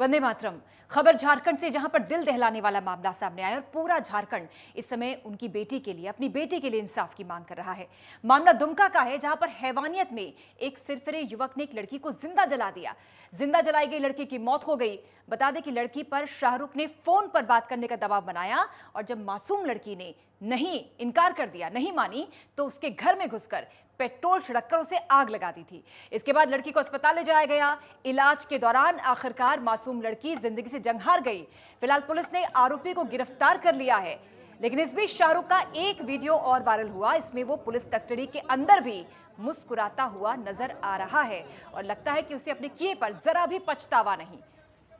वंदे मातरम। खबर झारखंड से, जहां पर दिल दहलाने वाला मामला सामने आया और पूरा झारखंड इस समय उनकी बेटी के लिए, अपनी बेटी के लिए इंसाफ की मांग कर रहा है। मामला दुमका का है, जहां पर हैवानियत में एक सिरफिरे युवक ने एक लड़की को जिंदा जला दिया। जिंदा जलाई गई लड़की की मौत हो गई। बता दें कि लड़की पर शाहरुख ने फोन पर बात करने का दबाव बनाया और जब मासूम लड़की ने नहीं इनकार कर दिया, नहीं मानी, तो उसके घर में घुसकर पेट्रोल छिड़ककर उसे आग लगा दी थी। इसके बाद लड़की को अस्पताल ले जाया गया। इलाज के दौरान आखिरकार मासूम लड़की जिंदगी से जंग हार गई। फिलहाल पुलिस ने आरोपी को गिरफ्तार कर लिया है। लेकिन इस बीच शाहरुख का एक वीडियो और वायरल हुआ। इसमें वो पुलिस कस्टडी के अंदर भी मुस्कुराता हुआ नजर आ रहा है और लगता है कि उसे अपने किए पर जरा भी पछतावा नहीं।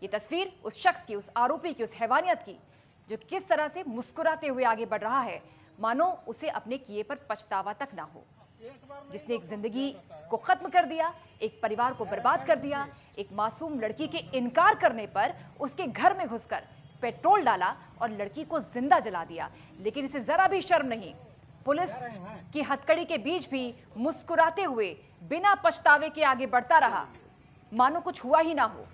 ये तस्वीर उस शख्स की, उस आरोपी की, उस हैवानियत की, जो किस तरह से मुस्कुराते हुए आगे बढ़ रहा है, मानो उसे अपने किए पर पछतावा तक ना हो। जिसने एक जिंदगी को खत्म कर दिया, एक परिवार को बर्बाद कर दिया, एक मासूम लड़की के इनकार करने पर उसके घर में घुसकर पेट्रोल डाला और लड़की को जिंदा जला दिया। लेकिन इसे जरा भी शर्म नहीं। पुलिस की हथकड़ी के बीच भी मुस्कुराते हुए बिना पछतावे के आगे बढ़ता रहा, मानो कुछ हुआ ही ना हो।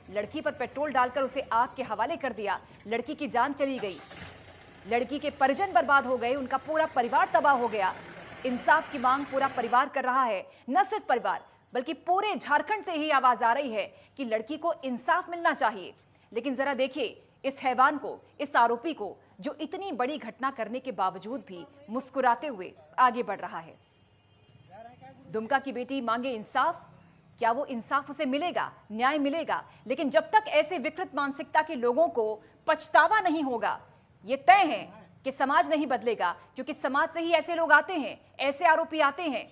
लड़की पर पेट्रोल डालकर उसे आग के हवाले कर दिया। लड़की की जान चली गई, लड़की के परिजन बर्बाद हो गए, उनका पूरा परिवार तबाह हो गया। इंसाफ की मांग पूरा परिवार कर रहा है। न सिर्फ परिवार, बल्कि पूरे झारखंड से ही आवाज आ रही है कि लड़की को इंसाफ मिलना चाहिए। लेकिन जरा देखिए इस हैवान को, इस आरोपी को, जो इतनी बड़ी घटना करने के बावजूद भी मुस्कुराते हुए आगे बढ़ रहा है। दुमका की बेटी मांगे इंसाफ। क्या वो इंसाफ उसे मिलेगा, न्याय मिलेगा? लेकिन जब तक ऐसे विकृत मानसिकता के लोगों को पछतावा नहीं होगा, ये तय है कि समाज नहीं बदलेगा। क्योंकि समाज से ही ऐसे लोग आते हैं, ऐसे आरोपी आते हैं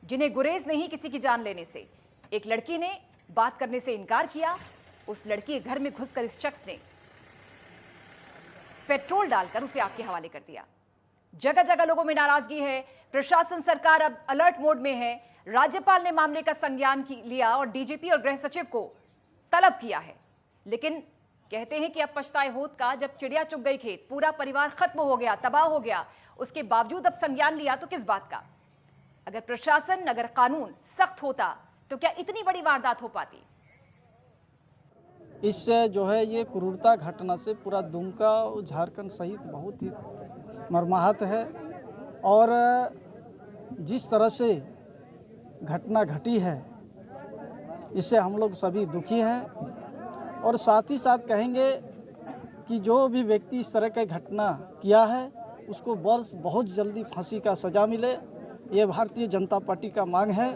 जिन्हें गुरेज नहीं किसी की जान लेने से। एक लड़की ने बात करने से इनकार किया, उस लड़की के घर में घुसकर इस शख्स ने पेट्रोल डालकर उसे आग के हवाले कर दिया। जगह जगह लोगों में नाराजगी है। प्रशासन, सरकार अब अलर्ट मोड में है। राज्यपाल ने मामले का संज्ञान लिया और डीजीपी और गृह सचिव को तलब किया है। लेकिन कहते हैं कि अब पछताए होत का, जब चिड़िया चुग गई खेत, पूरा परिवार खत्म हो गया, तबाह हो गया, उसके बावजूद अब संज्ञान लिया तो किस बात का? अगर प्रशासन, अगर कानून सख्त होता तो क्या इतनी बड़ी वारदात हो पाती? इससे जो है ये क्रूरता घटना से पूरा दुमका और झारखंड सहित बहुत ही मर्माहत है। और जिस तरह से घटना घटी है, इससे हम लोग सभी दुखी हैं। और साथ ही साथ कहेंगे कि जो भी व्यक्ति इस तरह की घटना किया है उसको बहुत जल्दी फांसी का सज़ा मिले, ये भारतीय जनता पार्टी का मांग है।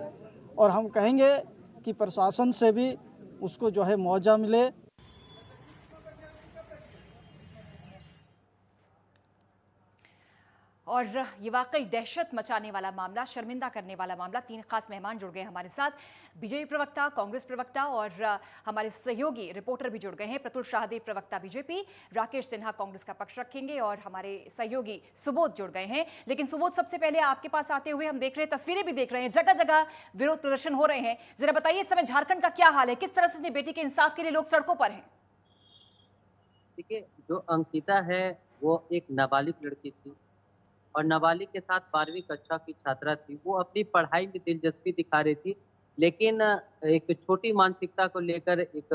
और हम कहेंगे कि प्रशासन से भी उसको जो है मुआवजा मिले। और ये वाकई दहशत मचाने वाला मामला, शर्मिंदा करने वाला मामला। 3 खास मेहमान जुड़ गए हमारे साथ। बीजेपी प्रवक्ता, कांग्रेस प्रवक्ता और हमारे सहयोगी रिपोर्टर भी जुड़ गए हैं। प्रतुल शाहदेव, प्रवक्ता बीजेपी, राकेश सिन्हा कांग्रेस का पक्ष रखेंगे और हमारे सहयोगी सुबोध जुड़ गए हैं। लेकिन सुबोध, सबसे पहले आपके पास आते हुए हम देख रहे हैं, तस्वीरें भी देख रहे हैं, जगह जगह विरोध प्रदर्शन हो रहे हैं। जरा बताइए इस समय झारखंड का क्या हाल है? किस तरह से अपनी बेटी के इंसाफ के लिए लोग सड़कों पर हैं? देखिए, जो अंकिता है वो एक नाबालिग लड़की थी और नाबालिग के साथ 12वीं कक्षा की छात्रा थी। वो अपनी पढ़ाई में दिलचस्पी दिखा रही थी, लेकिन एक छोटी मानसिकता को लेकर एक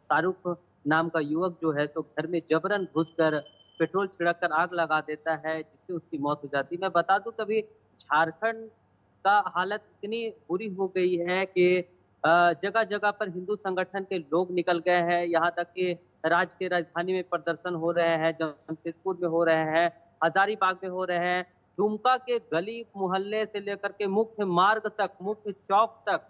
शाहरुख नाम का युवक जो है सो घर में जबरन घुसकर पेट्रोल छिड़क कर आग लगा देता है, जिससे उसकी मौत हो जाती है। मैं बता दूं, कभी झारखंड का हालत इतनी बुरी हो गई है कि जगह जगह पर हिंदू संगठन के लोग निकल गए हैं। यहाँ तक कि राज्य की राजधानी में प्रदर्शन हो रहे हैं, जमशेदपुर में हो रहे हैं, हजारीबाग में हो रहे हैं। दुमका के गली मोहल्ले से लेकर के मुख्य मार्ग तक, मुख्य चौक तक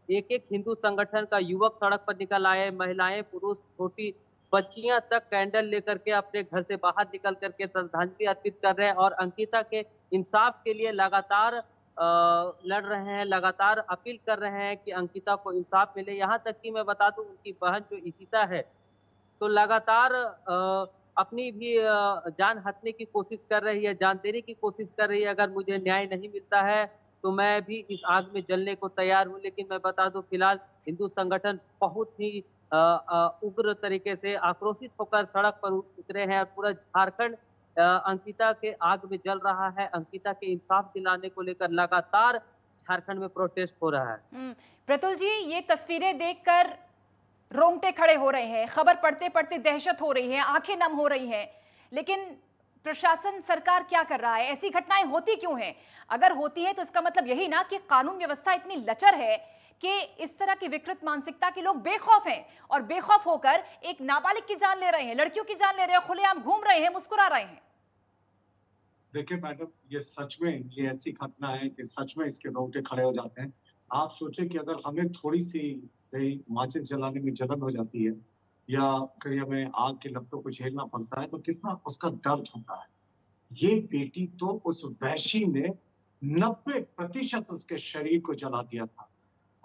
एक एक हिंदू संगठन का युवक सड़क पर निकल आए। महिलाएं, पुरुष, छोटी बच्चियां तक कैंडल लेकर के अपने घर से बाहर निकल करके श्रद्धांजलि अर्पित कर रहे हैं और अंकिता के इंसाफ के लिए लगातार लड़ रहे हैं, लगातार अपील कर रहे हैं कि अंकिता को इंसाफ मिले। यहाँ तक कि मैं बता दूं, उनकी बहन जो इशिता है तो लगातार अपनी भी जान हथने की कोशिश कर रही है, जान देने की कोशिश कर रही है। अगर मुझे न्याय नहीं मिलता है तो मैं भी इस आग में जलने को तैयार हूँ। लेकिन मैं बता दूं, फिलहाल हिंदू संगठन बहुत ही उग्र तरीके से आक्रोशित होकर सड़क पर उतरे हैं और पूरा झारखंड अंकिता के आग में जल रहा है। अंकिता के इंसाफ दिलाने को लेकर लगातार झारखंड में प्रोटेस्ट हो रहा है। प्रतुल जी, ये तस्वीरें देखकर रोंगटे खड़े हो रहे हैं, खबर पढ़ते पढ़ते दहशत हो रही है, आंखें नम हो रही हैं, लेकिन प्रशासन, सरकार क्या कर रहा है? ऐसी घटनाएं होती क्यों हैं? अगर होती हैं तो इसका मतलब यही ना कि कानून व्यवस्था इतनी लचर है कि इस तरह की विकृत मानसिकता के लोग बेखौफ हैं और बेखौफ होकर एक नाबालिग की जान ले रहे हैं, लड़कियों की जान ले रहे हैं, खुलेआम घूम रहे हैं, मुस्कुरा रहे हैं। देखिए मैडम, ये सच में ये ऐसी घटना है कि सच में इसके रोंगटे खड़े हो जाते हैं। आप सोचें कि अगर हमें थोड़ी-सी कहीं माचिस जलाने में जलन हो जाती है या कहीं हमें आग की लपटों को झेलना पड़ता है, तो कितना उसका दर्द होता है। ये बेटी तो उस वहशी ने 90% उसके शरीर को जला दिया था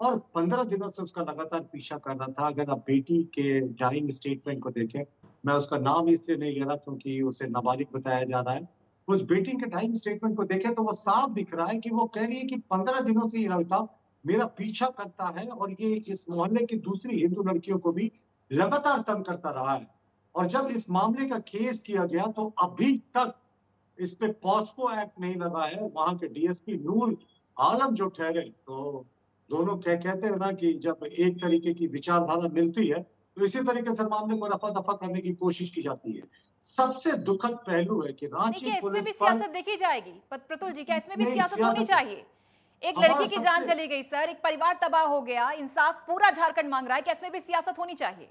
और 15 दिनों से उसका लगातार पीछा कर रहा था। अगर आप बेटी के डाइंग स्टेटमेंट को देखें, मैं उसका नाम इसलिए नहीं ले रहा क्योंकि उसे नाबालिग बताया जा रहा है। उस बेटी के डाइंग स्टेटमेंट को देखें तो वो साफ दिख रहा है कि वो कह रही है कि 15 दिनों से ये लड़का मेरा पीछा करता है और ये इस मोहल्ले की दूसरी हिंदू लड़कियों को भी लगातार तंग करता रहा है। और जब इस मामले का केस किया गया तो अभी तक इस पे पॉस्को एक्ट नहीं लगा है। वहां के डीएसपी नूर आलम जो ठहरे, तो दोनों कहते हैं ना कि जब एक तरीके की विचारधारा मिलती है तो इसी तरीके से मामले को रफा दफा करने की कोशिश की जाती है। सबसे दुखद पहलू है कि रांची देखिए, इसमें पुलिस भी पर सियासत देखी जाएगी प्रतुल जी, क्या इसमें भी नहीं, सियासत होनी चाहिए? एक हमारा लड़की की जान सबसे चली गई सर, एक परिवार तबाह हो गया, इंसाफ पूरा झारखंड मांग रहा है, क्या इसमें भी सियासत होनी चाहिए?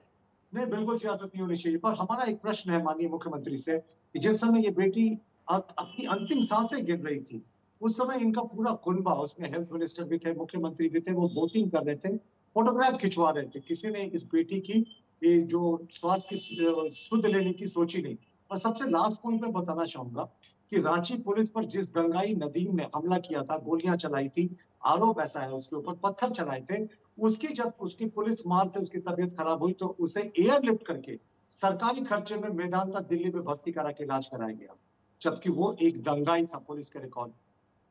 नहीं, बिल्कुल सियासत नहीं होनी चाहिए। पर हमारा एक प्रश्न है माननीय मुख्यमंत्री से कि जिस समय ये बेटी अपनी अंतिम सांसें गिन रही थी, उस समय इनका पूरा कुनबा, उसमें हेल्थ मिनिस्टर भी थे, मुख्यमंत्री भी थे, वो वोटिंग कर रहे थे, फोटोग्राफ खिंचवा रहे थे। किसी ने इस बेटी की ये जो स्वास्थ्य की सुध लेने की सोची नहीं। और सबसे लास्ट पॉइंट मैं बताना चाहूंगा कि रांची पुलिस पर जिस गंगाई नदीम ने हमला किया था, गोलियां चलाई थी, आरोप ऐसा है उसके ऊपर पत्थर चलाए थे, उसकी जब उसकी पुलिस मार से उसकी तबीयत खराब हुई तो उसे एयरलिफ्ट करके सरकारी खर्चे में मेदांता दिल्ली में भर्ती करा के इलाज कराया गया, जबकि वो एक दंगाई था पुलिस के रिकॉर्ड।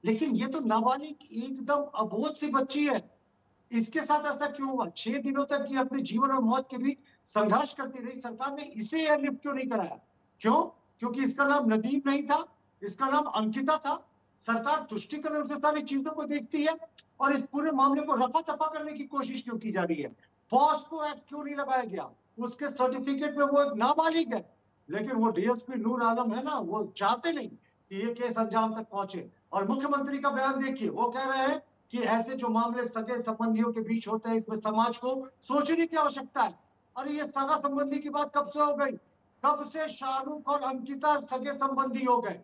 लेकिन ये तो नाबालिग एकदम अबोध सी बच्ची है, इसके साथ ऐसा क्यों हुआ? 6 दिनों तक ये अपने जीवन और मौत के बीच संघर्ष करती रही। सरकार ने इसे एयरलिफ्ट क्यों नहीं कराया? क्यों? क्योंकि इसका नाम नदीम नहीं था, इसका नाम अंकिता था। सरकार तुष्टिकरण से सारी चीजों को देखती है और इस पूरे मामले को रफा दफा करने की कोशिश क्यों की जा रही है? पॉस्को एक्ट क्यों नहीं लगाया गया? उसके सर्टिफिकेट में वो एक नाबालिग है, लेकिन वो डीएसपी नूर आलम है ना, वो चाहते नहीं कि ये केस अंजाम तक पहुंचे। और मुख्यमंत्री का बयान देखिए, वो कह रहे हैं कि ऐसे जो मामले सगे संबंधियों के बीच होते हैं, इसमें समाज को सोचने की आवश्यकता है। अरे ये सगा संबंधी की बात कब से हो गई? कब से शाहरुख और अंकिता सगे संबंधी हो गए?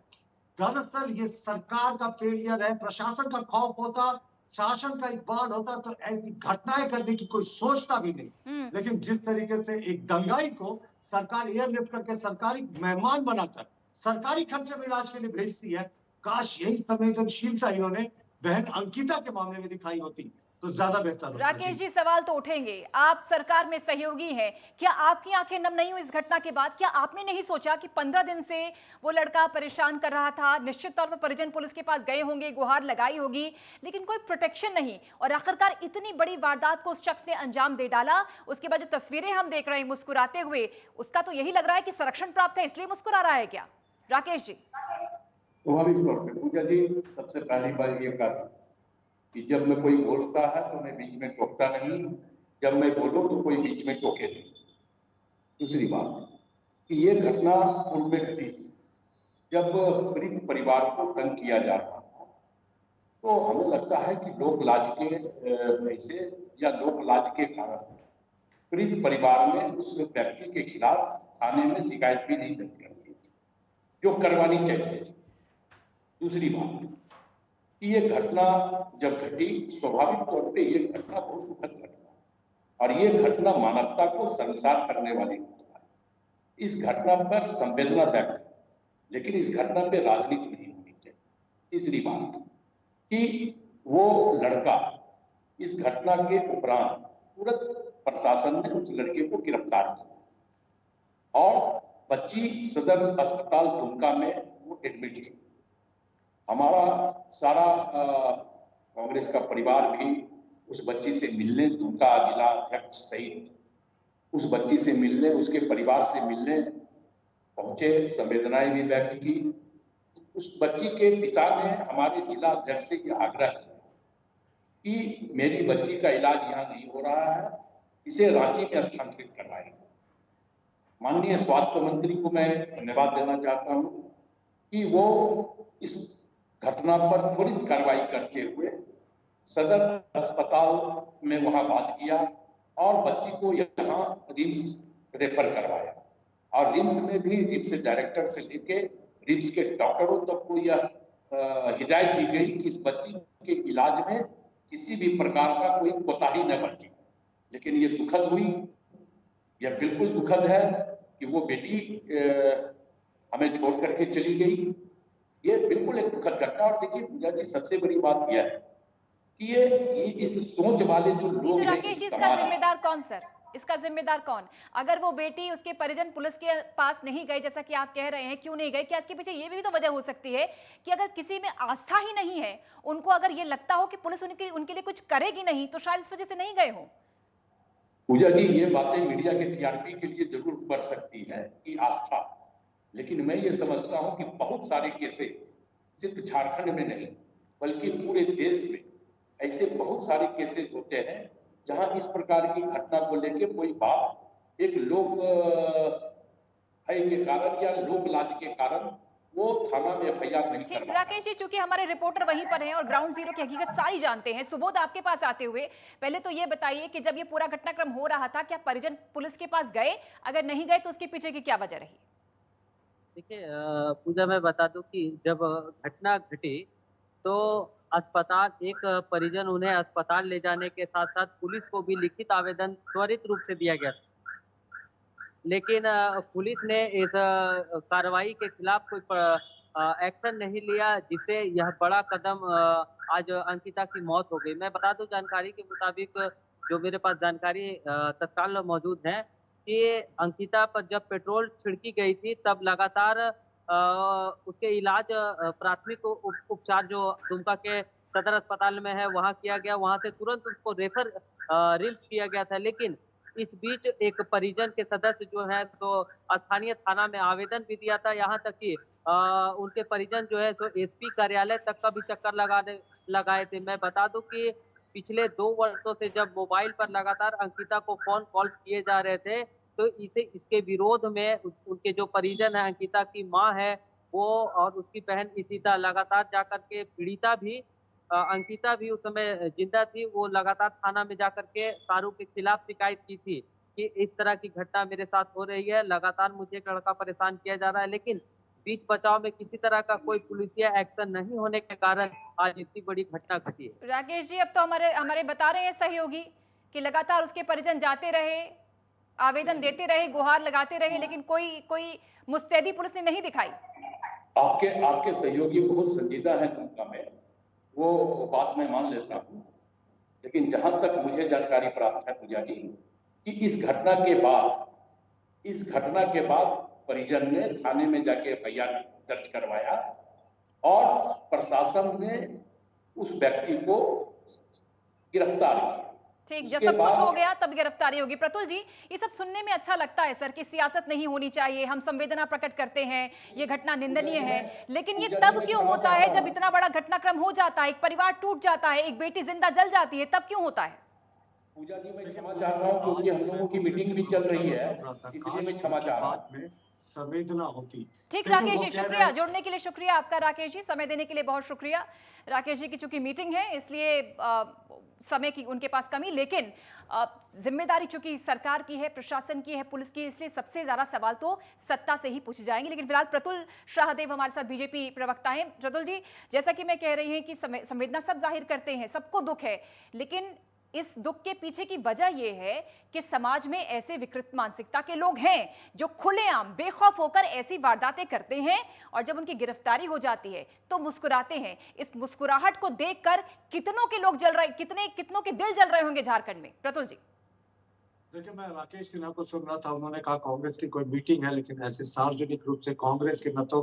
दरअसल ये सरकार का फेलियर है, प्रशासन का खौफ होता, शासन का इकबाल होता तो ऐसी घटनाएं करने की कोई सोचता भी नहीं। लेकिन जिस तरीके से एक दंगाई को सरकार एयरलिफ्ट करके सरकारी मेहमान बनाकर सरकारी खर्चे में इलाज के लिए भेजती है, काश यही संवेदनशीलता इन्होंने बहन अंकिता के मामले में दिखाई होती तो ज्यादा बेहतर होता। राकेश जी, सवाल तो उठेंगे, आप सरकार में सहयोगी हैं, क्या आपकी आंखें नम नहीं हुई इस घटना के बाद? क्या आपने नहीं सोचा कि 15 दिन से वो लड़का परेशान कर रहा था, निश्चित तौर पर परिजन पुलिस के पास गए होंगे, गुहार लगाई होगी, लेकिन कोई प्रोटेक्शन नहीं, और आखिरकार इतनी बड़ी वारदात को उस शख्स ने अंजाम दे डाला। उसके बाद जो तस्वीरें हम देख रहे हैं मुस्कुराते हुए, उसका तो यही लग रहा है कि संरक्षण प्राप्त है इसलिए मुस्कुरा रहा है क्या? राकेश जी। स्वाभाविक तौर पर पूजा जी, सबसे पहली बात ये कहा कि जब मैं कोई बोलता है तो मैं बीच में टोकता नहीं, जब मैं बोलूं तो कोई बीच में टोके नहीं। दूसरी बात कि ये घटना उनमें घटी जब पीड़ित परिवार को तंग किया जा रहा था, तो हमें लगता है कि लोक लाज के पैसे या लोक लाज के कारण पीड़ित परिवार ने उस व्यक्ति के खिलाफ थाने में शिकायत भी नहीं दर्ज करती थी, जो करवानी चाहिए थी। दूसरी बात कि ये घटना जब घटी, स्वाभाविक तौर पे ये घटना बहुत दुखद घटना और ये घटना मानवता को संसार करने वाली घटना है। इस घटना पर संवेदना व्यक्त है, लेकिन इस घटना पे राजनीति नहीं होनी चाहिए। तीसरी बात कि वो लड़का इस घटना के उपरांत तुरंत प्रशासन ने उस लड़के को गिरफ्तार किया और बच्ची सदर अस्पताल दुमका में वो एडमिट थी। हमारा सारा कांग्रेस का परिवार भी उस बच्ची से मिलने, दुमका जिला अध्यक्ष सहित उस बच्ची से मिलने, उसके परिवार से मिलने पहुंचे, संवेदनाएं भी व्यक्त की। उस बच्ची के पिता ने हमारे जिला अध्यक्ष से यह आग्रह किया कि मेरी बच्ची का इलाज यहाँ नहीं हो रहा है, इसे रांची में स्थानांतरित करवाएं। माननीय स्वास्थ्य मंत्री को मैं धन्यवाद देना चाहता हूँ कि वो इस घटना पर त्वरित कार्रवाई करते हुए सदर अस्पताल में वहां बात किया और बच्ची को यहाँ रिम्स रेफर करवाया और रिम्स में भी रिम्स डायरेक्टर से लेके रिम्स के डॉक्टरों तक को यह हिदायत दी गई कि इस बच्ची के इलाज में किसी भी प्रकार का कोई कोताही न बरती। लेकिन ये दुखद हुई, यह बिल्कुल दुखद है कि वो बेटी हमें छोड़ करके चली गई। ये बिल्कुल एक दुखद घटना। और देखिए पूजा जी, सबसे बड़ी बात यह है कि ये इस सोच वाले जो लोग तो हैं, राकेश जी, इसका जिम्मेदार कौन सर? इसका जिम्मेदार कौन? अगर वो बेटी, उसके परिजन पुलिस के पास नहीं गए जैसा कि आप कह रहे हैं, क्यों नहीं गए? क्या इसके पीछे ये भी तो वजह हो सकती है कि अगर किसी में आस्था ही नहीं है, उनको अगर ये लगता हो कि पुलिस उनके लिए कुछ करेगी नहीं, तो शायद इस वजह से नहीं गए हो? पूजा जी, ये बातें मीडिया के टीआरपी के लिए जरूर बढ़ सकती है कि आस्था, लेकिन मैं ये समझता हूं कि बहुत सारे केसेस सिर्फ झारखंड में नहीं बल्कि पूरे देश में ऐसे बहुत सारे केसेस होते हैं जहां इस प्रकार की घटना को लेकर कोई बात एक लोक भय के कारण या लोक लाज के कारण वो थाना में एफआईआर नहीं ठीक, करवाता। राकेश जी, चूंकि हमारे रिपोर्टर वहीं पर हैं और ग्राउंड जीरो की हकीकत सारी जानते हैं, सुबोध आपके पास आते हुए पहले तो ये बताइए कि जब ये पूरा घटनाक्रम हो रहा था, क्या परिजन पुलिस के पास गए? अगर नहीं गए तो उसके पीछे की क्या वजह रही? देखिए पूजा, मैं बता दूं कि जब घटना घटी तो अस्पताल, एक परिजन उन्हें अस्पताल ले जाने के साथ साथ पुलिस को भी लिखित आवेदन त्वरित रूप से दिया गया था। लेकिन पुलिस ने इस कार्रवाई के खिलाफ कोई एक्शन नहीं लिया, जिससे यह बड़ा कदम आज अंकिता की मौत हो गई। मैं बता दूं, जानकारी के मुताबिक, जो मेरे पास जानकारी तत्काल मौजूद है, कि अंकिता पर जब पेट्रोल छिड़की गई थी तब लगातार उसके इलाज, प्राथमिक उपचार जो दुमका के सदर अस्पताल में है वहाँ किया गया, वहाँ से तुरंत उसको रेफर रिम्स किया गया था। लेकिन इस बीच एक परिजन के सदस्य जो है सो स्थानीय थाना में आवेदन भी दिया था, यहाँ तक कि उनके परिजन जो है सो एसपी कार्यालय तक का भी चक्कर लगाए थे। मैं बता दूं कि पिछले 2 वर्षों से जब मोबाइल पर लगातार अंकिता को फोन कॉल्स किए जा रहे थे, तो इसके विरोध में उनके जो परिजन है, अंकिता की माँ है वो और उसकी बहन इशिता, लगातार जाकर के पीड़िता भी, अंकिता भी उस समय जिंदा थी, वो लगातार थाना में जाकर के शाहरुख के खिलाफ शिकायत की थी कि इस तरह की घटना मेरे साथ हो रही है, लगातार मुझे एक लड़का परेशान किया जा रहा है। लेकिन बीच बचाव में किसी तरह का कोई पुलिसिया एक्शन नहीं होने के कारण आज इतनी बड़ी घटना घटी है। राकेश जी, अब तो हमारे बता रहे हैं सहयोगी कि लगातार उसके परिजन जाते रहे, आवेदन देते रहे, गुहार लगाते रहे, लेकिन कोई मुस्तैदी पुलिस ने नहीं दिखाई। आपके सहयोगी बहुत संजीदा है दुमका में, वो बात मैं मान लेता हूँ, लेकिन जहां तक मुझे जानकारी प्राप्त है पूजा जी, कि इस घटना के बाद परिजन ने थाने में जाके एफआईआर दर्ज करवाया और प्रशासन ने उस व्यक्ति को गिरफ्तार किया। ठीक, जब सब कुछ हो गया तब गिरफ्तारी होगी। प्रतुल जी, ये सब सुनने में अच्छा लगता है सर कि सियासत नहीं होनी चाहिए, हम संवेदना प्रकट करते हैं, ये घटना निंदनीय है, लेकिन ये तब क्यों होता है जब इतना बड़ा घटनाक्रम हो जाता है, एक परिवार टूट जाता है, एक बेटी जिंदा जल जाती है, तब क्यों होता है? पूजा जी, मैं क्षमा चाह रहा हूँ क्योंकि हम लोगों की मीटिंग भी चल रही है, इसलिए मैं क्षमा चाह रहा हूँ। संवेदना होती। ठीक, राकेश जी, शुक्रिया जुड़ने के लिए, शुक्रिया आपका राकेश जी, समय देने के लिए बहुत शुक्रिया। राकेश जी की चूंकि मीटिंग है इसलिए समय की उनके पास कमी, लेकिन जिम्मेदारी चूंकि सरकार की है, प्रशासन की है, पुलिस की, इसलिए सबसे ज्यादा सवाल तो सत्ता से ही पूछे जाएंगे। लेकिन फिलहाल प्रतुल शाहदेव हमारे साथ बीजेपी प्रवक्ता हैं। प्रतुल जी, जैसा कि मैं कह रही हूं कि संवेदना सब जाहिर करते हैं, सबको दुख है, लेकिन इस दुख के पीछे की वजह यह है कि समाज में ऐसे विकृत मानसिकता के लोग हैं जो खुलेआम बेखौफ होकर ऐसी वारदातें करते हैं और जब उनकी गिरफ्तारी हो जाती है तो मुस्कुराते हैं। इस मुस्कुराहट को देखकर कितनों के लोग जल रहे, कितनों के दिल जल रहे होंगे झारखंड में। प्रतुल जी, देखिए, मैं राकेश सिन्हा को सुन रहा था, उन्होंने कहा कांग्रेस की कोई मीटिंग है, लेकिन ऐसे सार्वजनिक रूप से कांग्रेस के न तो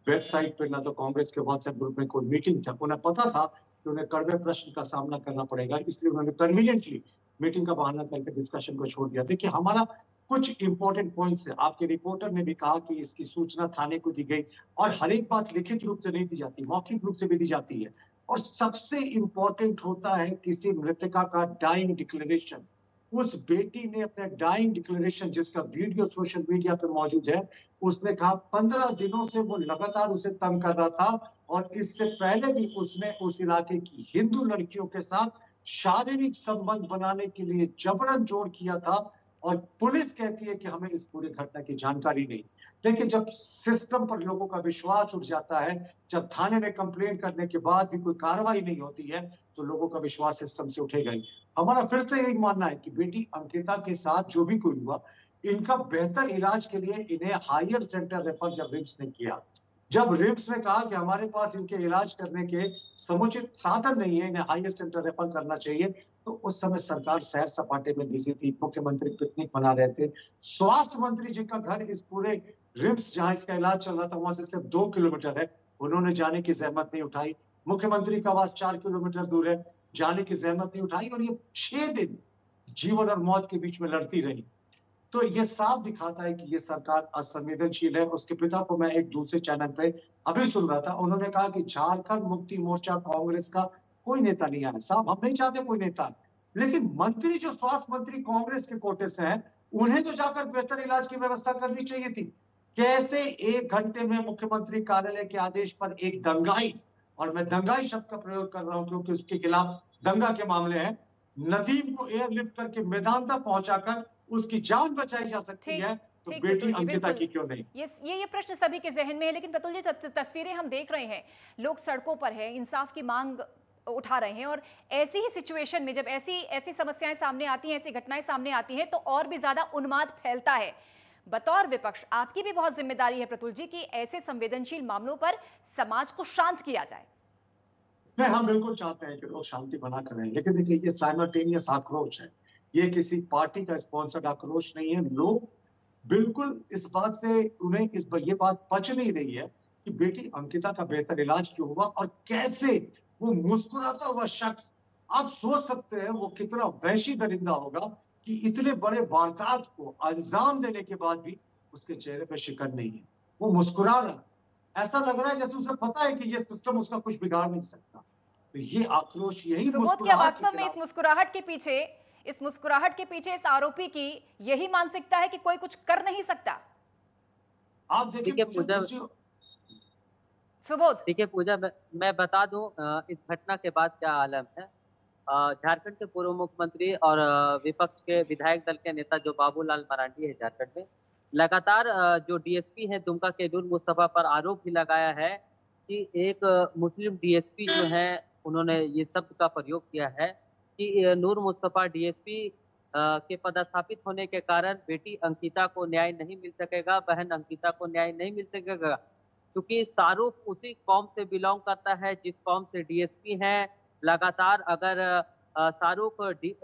वेबसाइट पे न तो कांग्रेस के व्हाट्सएप ग्रुप में कोई मीटिंग था। उन्हें पता था कि उन्हें कड़वे प्रश्न का सामना करना पड़ेगा, इसलिए उन्होंने कन्वीनियंटली मीटिंग का बहाना करके डिस्कशन को छोड़ दिया। देखिए, हमारा कुछ इंपॉर्टेंट पॉइंट्स है। आपके रिपोर्टर ने भी कहा कि इसकी सूचना थाने को दी गई और हर एक बात लिखित रूप से नहीं दी जाती, मौखिक रूप से भी दी जाती है। और सबसे इंपॉर्टेंट होता है किसी मृतका का डाइंग डिक्लेरेशन। उस बेटी ने अपने डाइंग डिक्लेरेशन, जिसका वीडियो सोशल मीडिया पे मौजूद है, उसने कहा 15 दिनों से वो लगातार उसे तंग कर रहा था और इससे पहले भी उसने उस इलाके की हिंदू लड़कियों के साथ शारीरिक संबंध बनाने के लिए जबरन जोर किया था। और पुलिस कहती है कि हमें इस पूरी घटना की जानकारी नहीं। देखिए, जब सिस्टम पर लोगों का विश्वास उठ जाता है, जब थाने में कंप्लेंट करने के बाद भी कोई कार्रवाई नहीं होती है, तो लोगों का विश्वास सिस्टम से उठेगा ही। हमारा फिर से यही मानना है कि बेटी अंकिता के साथ जो भी कोई हुआ, इनका बेहतर इलाज के लिए इन्हें हायर सेंटर रेफर जब रिम्स ने किया, जब रिम्स ने कहा कि हमारे पास इनके इलाज करने के समुचित साधन नहीं है, इन्हें हायर सेंटर रेफर करना चाहिए, तो उस समय सरकार सैर सपाटे में बिजी थी, मुख्यमंत्री पिकनिक मना रहे थे। स्वास्थ्य मंत्री जिनका घर इस पूरे रिम्स जहां इसका इलाज चल रहा था वहां से सिर्फ 2 किलोमीटर है, उन्होंने जाने की जहमत नहीं उठाई। मुख्यमंत्री का आवास 4 किलोमीटर दूर है, जाने की जहमत नहीं उठाई, और ये 6 दिन जीवन और मौत के बीच में लड़ती रही। तो ये साफ दिखाता है कि ये सरकार असंवेदनशील है। उसके पिता को मैं एक दूसरे चैनल पे अभी सुन रहा था, उन्होंने कहा कि झारखंड मुक्ति मोर्चा कांग्रेस का कोई नेता नहीं आया। साहब, हम नहीं चाहते कोई नेता, लेकिन मंत्री जो स्वास्थ्य मंत्री कांग्रेस के कोटे से हैं, उन्हें तो जाकर बेहतर इलाज की व्यवस्था करनी चाहिए थी। कैसे 1 घंटे में मुख्यमंत्री कार्यालय के आदेश पर एक दंगाई, और मैं दंगाई शब्द का प्रयोग कर रहा हूं क्योंकि उसके खिलाफ दंगा के मामले हैं, नदीम को एयरलिफ्ट करके मैदान तक पहुंचाकर उसकी जान बचाई जा सकती ठीक है, तो ठीक बेटी प्रतुल जी, अंकिता बिल्कुल। की क्यों नहीं? ये प्रश्न सभी के जहन में है, लेकिन प्रतुल जी, तस्वीरें हम देख रहे हैं, लोग सड़कों पर हैं, इंसाफ की मांग उठा रहे हैं, और ऐसी ही सिचुएशन में जब ऐसी ऐसी समस्याएं सामने आती हैं, ऐसी घटनाएं सामने आती हैं, तो और भी ज्यादा उन्माद फैलता है। बतौर विपक्ष आपकी भी बहुत जिम्मेदारी है प्रतुल जी कि ऐसे संवेदनशील मामलों पर समाज को शांत किया जाए। नहीं, हम बिल्कुल चाहते हैं कि लोग शांति बनाकर रहें, लेकिन देखिए, ये साइमल्टेनियस आक्रोश है, ये किसी पार्टी का स्पॉन्सर्ड आक्रोश नहीं है। लोग बिल्कुल इस बात से, उन्हें ये बात पच नहीं रही है कि बेटी अंकिता का बेहतर इलाज क्यों हुआ, और कैसे वो मुस्कुराता हुआ शख्स, आप सोच सकते हैं वो कितना वहशी दरिंदा होगा कि इतने बड़े वारदात को अंजाम देने के बाद भी उसके चेहरे पर शिकन नहीं है, वो मुस्कुरा रहा। ऐसा लग रहा है जैसे उसे पता है कि ये सिस्टम उसका कुछ बिगाड़ नहीं सकता। तो ये आक्रोश, यही सुबोध, क्या मुस्कुराहट के वास्तव में खिलाफ। इस मुस्कुराहट के पीछे इस आरोपी की यही मानसिकता है कि कोई कुछ कर नहीं सकता? आप देखिए देखिए पूजा, सुबोध, देखिए पूजा, मैं बता दूं इस घटना के बाद क्या आलम है। झारखंड के पूर्व मुख्यमंत्री और विपक्ष के विधायक दल के नेता जो बाबूलाल मरांडी है झारखंड में, लगातार जो डीएसपी है दुमका के नूर मुस्तफा पर आरोप भी लगाया है कि एक मुस्लिम डीएसपी जो है, उन्होंने ये शब्द का प्रयोग किया है कि नूर मुस्तफा डीएसपी के पदस्थापित होने के कारण बेटी अंकिता को न्याय नहीं मिल सकेगा, बहन अंकिता को न्याय नहीं मिल सकेगा। चूंकि शाहरुख उसी कौम से बिलोंग करता है जिस कौम से डीएसपी है। लगातार अगर शाहरुख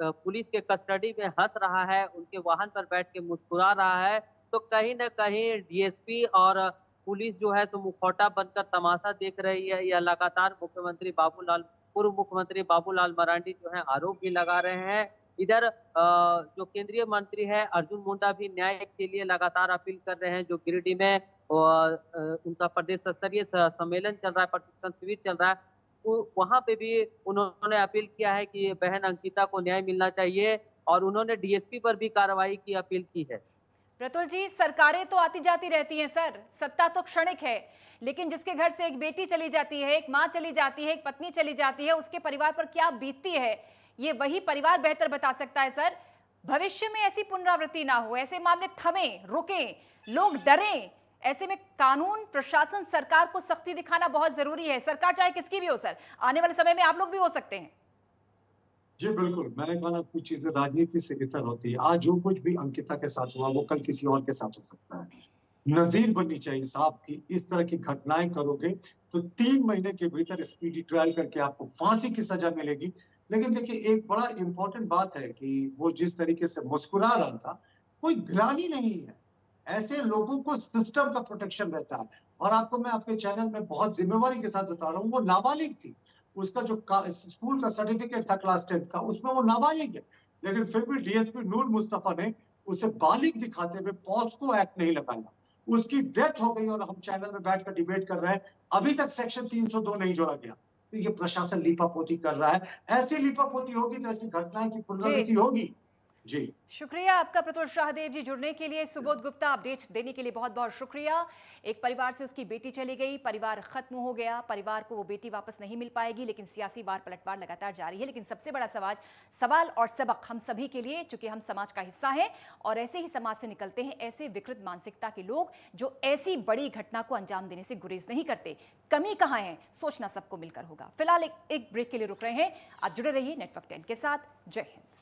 पुलिस के कस्टडी में हंस रहा है, उनके वाहन पर बैठ के मुस्कुरा रहा है, तो कहीं न कहीं डीएसपी और पुलिस जो है सो मुखौटा बनकर तमाशा देख रही है। या लगातार पूर्व मुख्यमंत्री बाबूलाल मरांडी जो है आरोप भी लगा रहे हैं। इधर जो केंद्रीय मंत्री है अर्जुन मुंडा भी न्याय के लिए लगातार अपील कर रहे हैं। जो गिरिडीह में उनका प्रदेश स्तरीय सम्मेलन चल रहा है, प्रशिक्षण शिविर चल रहा है, वहां पे भी उन्होंने अपील किया है कि बहन अंकिता को न्याय मिलना चाहिए, और उन्होंने डीएसपी पर भी कार्रवाई की अपील की है। प्रतुल जी, सरकारें तो आती जाती रहती हैं सर, सत्ता तो क्षणिक है, लेकिन जिसके घर से एक बेटी चली जाती है, एक माँ चली जाती है, एक पत्नी चली जाती है, उसके परिवार पर क्या बीतती है, ये वही परिवार बेहतर बता सकता है सर। भविष्य में ऐसी पुनरावृत्ति ना हो, ऐसे मामले थमें, रुकें, लोग डरें, ऐसे में कानून, प्रशासन, सरकार को सख्ती दिखाना बहुत जरूरी है। सरकार चाहे किसकी भी हो सर, आने वाले समय में आप लोग भी हो सकते हैं। जी बिल्कुल, मैंने कहा ना, कुछ चीजें राजनीति से इतर होती है। आज जो कुछ भी अंकिता के साथ हुआ वो कल किसी और के साथ हो सकता है। नजीर बननी चाहिए साहब की, इस तरह की घटनाएं करोगे तो 3 महीने के भीतर स्पीडी ट्रायल करके आपको फांसी की सजा मिलेगी। लेकिन देखिए, एक बड़ा इंपॉर्टेंट बात है कि वो जिस तरीके से मुस्कुरा रहा था, कोई ग्लानि नहीं है। ऐसे लोगों को सिस्टम का प्रोटेक्शन रहता है। और आपको मैं आपके चैनल में बहुत जिम्मेवारी के साथ बता रहा हूँ, वो नाबालिग थी, उसका जो स्कूल का सर्टिफिकेट था क्लास 10 का, उसमें वो नाबालिग है, लेकिन फिर भी डीएसपी नूर मुस्तफा ने उसे बालिग दिखाते हुए पॉस्को एक्ट नहीं लगाया। उसकी डेथ हो गई और हम चैनल में बैठकर डिबेट कर रहे हैं, अभी तक सेक्शन 302 नहीं जोड़ा गया। तो ये प्रशासन लीपापोती कर रहा है। ऐसी लीपापोती होगी तो ऐसी घटनाएं की पुनरावृत्ति होगी। जी, शुक्रिया आपका प्रतुल शाहदेव जी जुड़ने के लिए। सुबोध गुप्ता अपडेट देने के लिए बहुत बहुत शुक्रिया। एक परिवार से उसकी बेटी चली गई, परिवार खत्म हो गया, परिवार को वो बेटी वापस नहीं मिल पाएगी, लेकिन सियासी वार पलटवार लगातार जारी है। लेकिन सबसे बड़ा सवाल और सबक हम सभी के लिए, चूंकि हम समाज का हिस्सा हैं और ऐसे ही समाज से निकलते हैं ऐसे विकृत मानसिकता के लोग जो ऐसी बड़ी घटना को अंजाम देने से गुरेज नहीं करते। कमी कहाँ है, सोचना सबको मिलकर होगा। फिलहाल एक ब्रेक के लिए रुक रहे हैं। आप जुड़े रहिए नेटवर्क 10 के साथ। जय हिंद।